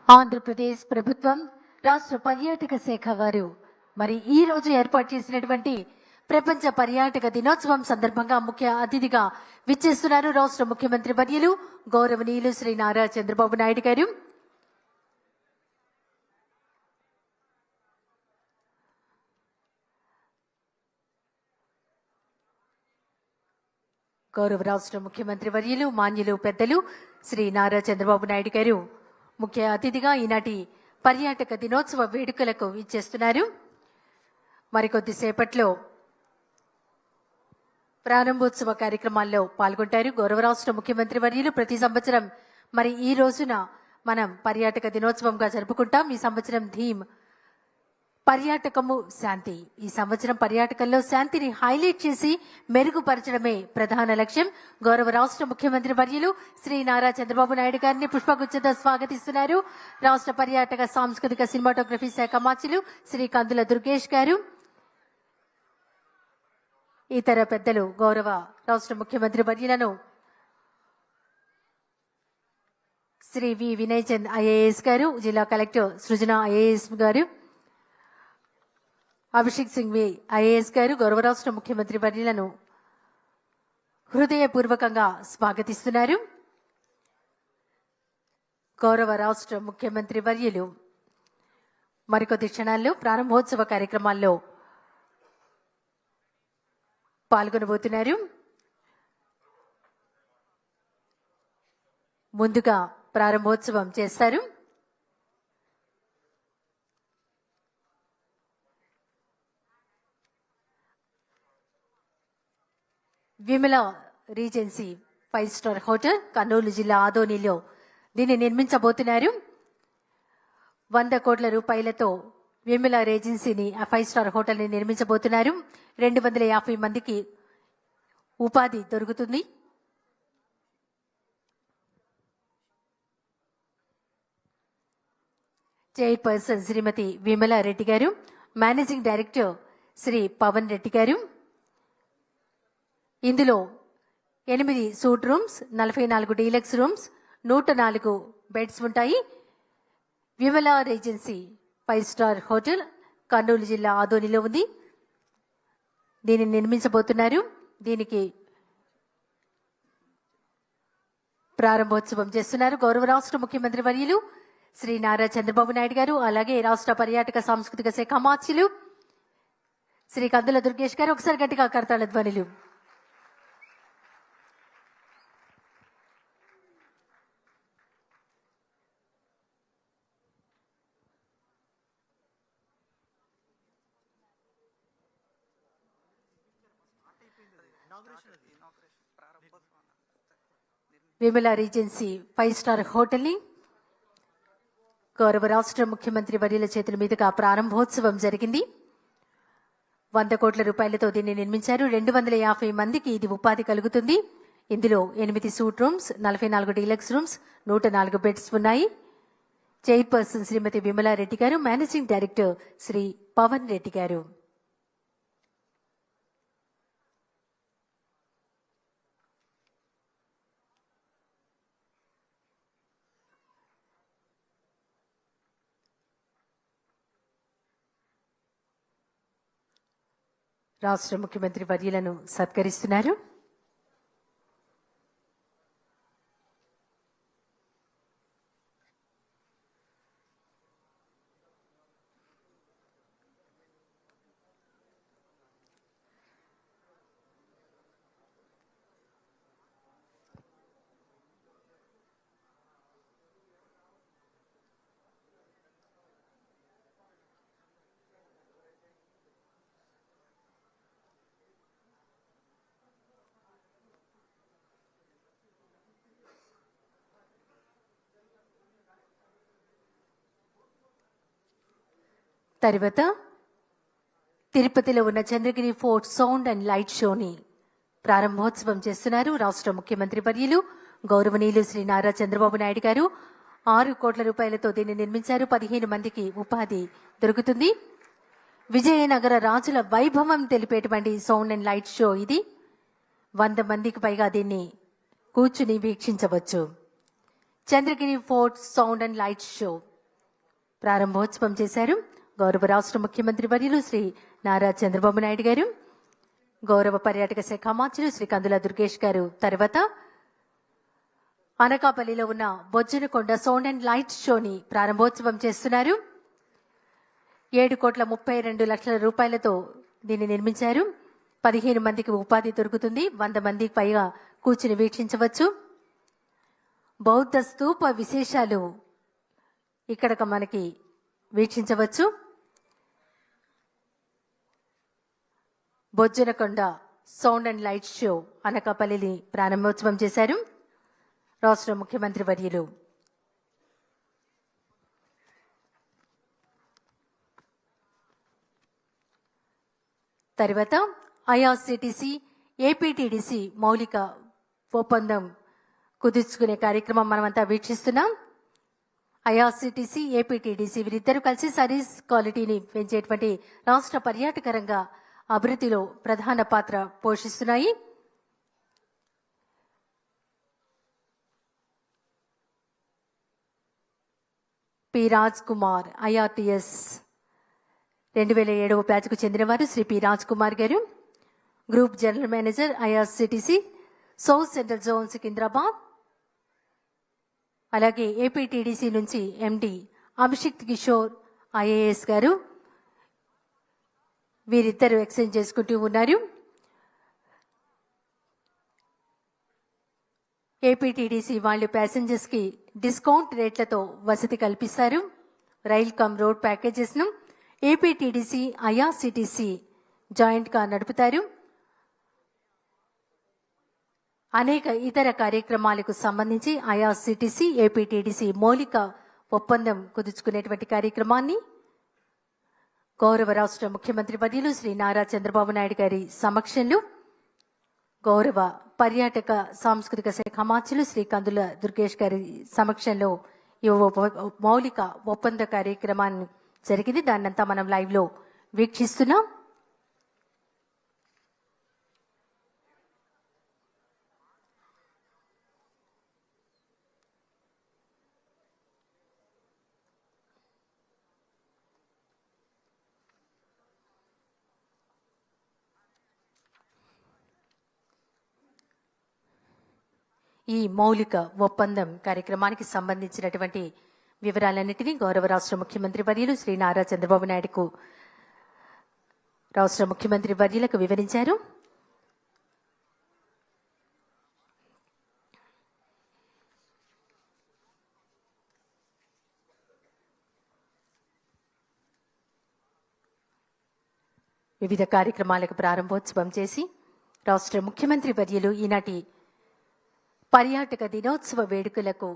ఆంధ్రప్రదేశ్ ప్రభుత్వం రాష్ట్ర పర్యాటక శాఖ వారు మరి ఈ రోజు ఏర్పాటు చేసినటువంటి ప్రపంచ పర్యాటక దినోత్సవం సందర్భంగా ముఖ్య అతిథిగా విచ్చేస్తున్నారు రాష్ట్ర ముఖ్యమంత్రి వర్యులు గౌరవనీయులు శ్రీ నారా చంద్రబాబు నాయుడు గారు. గౌరవ రాష్ట్ర ముఖ్యమంత్రి వర్యులు మాన్యులు పెద్దలు శ్రీ నారా చంద్రబాబు నాయుడు గారు ముఖ్య అతిథిగా ఈనాటి పర్యాటక దినోత్సవ వేడుకలకు ఇచ్చేస్తున్నారు. మరికొద్దిసేపట్లో ప్రారంభోత్సవ కార్యక్రమాల్లో పాల్గొంటారు. గౌరవ రాష్ట్ర ముఖ్యమంత్రి వర్యులు ప్రతి సంవత్సరం మరి ఈ రోజున మనం పర్యాటక దినోత్సవంగా జరుపుకుంటాం. ఈ సంవత్సరం థీమ్ పర్యాటకము శాంతి. ఈ సంవత్సరం పర్యాటకంలో శాంతిని హైలైట్ చేసి మెరుగుపరచడమే ప్రధాన లక్ష్యం. గౌరవ రాష్ట్ర ముఖ్యమంత్రి వర్యులు శ్రీ నారా చంద్రబాబు నాయుడు గారిని పుష్పగుచ్చతో స్వాగతిస్తున్నారు. రాష్ట్ర పర్యాటక సాంస్కృతిక సినిమాటోగ్రఫీ శాఖ మాచులు శ్రీ కందుల దుర్గేష్ గారు, ఇతర పెద్దలు గౌరవ రాష్ట్ర ముఖ్యమంత్రి వర్యులను శ్రీ వి వినయ్ చంద్ ఐఏఎస్ గారు, జిల్లా కలెక్టర్ సృజన ఐఏఎస్ గారు, అభిషేక్ సింఘ్వి ఐఏఎస్ గారు గౌరవ రాష్ట్ర ముఖ్యమంత్రి వర్యులను హృదయపూర్వకంగా స్వాగతిస్తున్నారు. గౌరవ రాష్ట్ర ముఖ్యమంత్రి వర్యులు మరికొద్ది క్షణాల్లో ప్రారంభోత్సవ కార్యక్రమాల్లో పాల్గొనబోతున్నారు. ముందుగా ప్రారంభోత్సవం చేస్తారు. Vimala regency 5 star hotel Kurnool జిల్లా ఆదోనిలో దీన్ని నిర్మించబోతున్నారు. 100 కోట్ల రూపాయలతో విమల రీజెన్సీని 5 స్టార్ హోటల్ ని నిర్మించబోతున్నారు. 250 మందికి ఉపాధి దొరుకుతుంది. చైర్పర్సన్ శ్రీమతి విమల రెడ్డి గారు, మేనేజింగ్ డైరెక్టర్ శ్రీ పవన్ రెడ్డి గారు. ఇందులో 8 suite rooms, 44 deluxe rooms, 104 beds ఉంటాయి. Vimala regency 5 star hotel Kurnool జిల్లా ఆదోనిలో ఉంది. దీనిని నిర్మించబోతున్నారు. దీనికి ప్రారంభోత్సవం చేస్తున్నారు గౌరవ రాష్ట్ర ముఖ్యమంత్రి వర్యులు శ్రీ నారా చంద్రబాబు నాయుడు గారు, అలాగే రాష్ట్ర పర్యాటక సాంస్కృతిక శాఖ మాచులు శ్రీ కందుల దుర్గేష్ గారు. ఒకసారి గట్టిగా కరతాళ ధ్వనులు. విమల రీజెన్సీ 5 స్టార్ హోటల్ ని గౌరవ రాష్ట్ర ముఖ్యమంత్రి వర్యుల చేతుల మీదుగా ప్రారంభోత్సవం జరిగింది. 100 కోట్ల రూపాయలతో దీన్ని నిర్మించారు. 250 మందికి ఇది ఉపాధి కలుగుతుంది. ఇందులో 8 suite rooms, 44 deluxe rooms, 104 beds ఉన్నాయి. చైర్పర్సన్ శ్రీమతి విమలా రెడ్డి గారు, మేనేజింగ్ డైరెక్టర్ శ్రీ పవన్ రెడ్డి గారు. రాష్ట్ర ముఖ్యమంత్రి వర్యులను సత్కరిస్తున్నారు. తర్వాత తిరుపతిలో ఉన్న Chandragiri fort sound and light షోని ప్రారంభోత్సవం చేస్తున్నారు రాష్ట్ర ముఖ్యమంత్రి వర్యులు గౌరవనీయులు శ్రీ నారా చంద్రబాబు నాయుడు గారు. 6 కోట్ల రూపాయలతో దీన్ని నిర్మించారు. 15 మందికి ఉపాధి దొరుకుతుంది. విజయనగర రాజుల వైభవం తెలిపేటువంటి సౌండ్ అండ్ లైట్ షో ఇది. 100 మందికి పైగా దీన్ని కూర్చుని వీక్షించవచ్చు. Chandragiri fort sound and light show ప్రారంభోత్సవం చేశారు. గౌరవ రాష్ట్ర ముఖ్యమంత్రి వర్యులు శ్రీ నారా చంద్రబాబు నాయుడు గారు, గౌరవ పర్యాటక శాఖ మంత్రులు శ్రీ కందుల దుర్గేష్ గారు తర్వాత అనకాపల్లిలో ఉన్న బొజ్జనకొండ సౌండ్ అండ్ లైట్ షోని ప్రారంభోత్సవం చేస్తున్నారు. 7,32,00,000 రూపాయలతో దీన్ని నిర్మించారు. 15 మందికి ఉపాధి దొరుకుతుంది. 100 మందికి పైగా కూర్చుని వీక్షించవచ్చు. బౌద్ధ స్తూప విశేషాలు ఇక్కడ మనకి వీక్షించవచ్చు. Bojjanakonda sound and light show అనకాపల్లిని ప్రారంభోత్సవం చేశారు రాష్ట్ర ముఖ్యమంత్రి వర్యులు. తర్వాత ఐఆర్సిటిసి ఏపీటీడీసీ మౌలిక ఒప్పందం కుదుర్చుకునే కార్యక్రమం మనమంతా వీక్షిస్తున్నాం. ఐఆర్సిటిసి ఏపీటీడీసీ వీరిద్దరూ కలిసి సర్వీస్ క్వాలిటీని పెంచేటువంటి రాష్ట్ర పర్యాటక రంగ అభివృద్ధిలో ప్రధాన పాత్ర పోషిస్తున్నాయి. పి రాజ్ కుమార్ ఐఆర్టీఎస్ 2007వ బ్యాచ్కు చెందినవారు శ్రీ పి రాజ్ కుమార్ గారు, group general manager IRCTC south central zone Secunderabad. అలాగే ఏపీటీడీసీ నుంచి ఎండి అభిషిక్ కిషోర్ ఐఏఎస్ గారు, వీరిద్దరు ఎక్స్చేంజ్ చేసుకుంటూ ఉన్నారు. ఏపీటీడీసీ వాళ్ళు ప్యాసింజర్స్ కి డిస్కౌంట్ రేట్లతో వసతి కల్పిస్తారు. రైల్ కమ్ రోడ్ ప్యాకేజెస్ ను ఏపీటీడీసీ ఐఆర్సిటిసి జాయింట్ గా నడుపుతారు. అనేక ఇతర కార్యక్రమాలకు సంబంధించి ఐఆర్సిటిసి ఏపీటీడీసీ మౌలిక ఒప్పందం కుదుర్చుకునేటువంటి కార్యక్రమాన్ని గౌరవ రాష్ట్ర ముఖ్యమంత్రి వర్యులు శ్రీ నారా చంద్రబాబు నాయుడు గారి సమక్షంలో గౌరవ పర్యాటక సాంస్కృతిక శాఖ మంత్రులు శ్రీ కందుల దుర్గేష్ గారి సమక్షంలో ఈ మౌలిక ఒప్పంద కార్యక్రమాన్ని జరిగింది. దాన్నంతా మనం లైవ్ లో వీక్షిస్తున్నాం. ఈ మౌలిక ఒప్పందం కార్యక్రమానికి సంబంధించినటువంటి వివరాలన్నింటినీ గౌరవ రాష్ట్ర ముఖ్యమంత్రి వర్యులు శ్రీ నారా చంద్రబాబు నాయుడుకు రాష్ట్ర ముఖ్యమంత్రి వర్యులకు వివరించారు. వివిధ కార్యక్రమాలకు ప్రారంభోత్సవం చేసి రాష్ట్ర ముఖ్యమంత్రి వర్యులు ఈనాటి పర్యాటక దినోత్సవ వేడుకలకు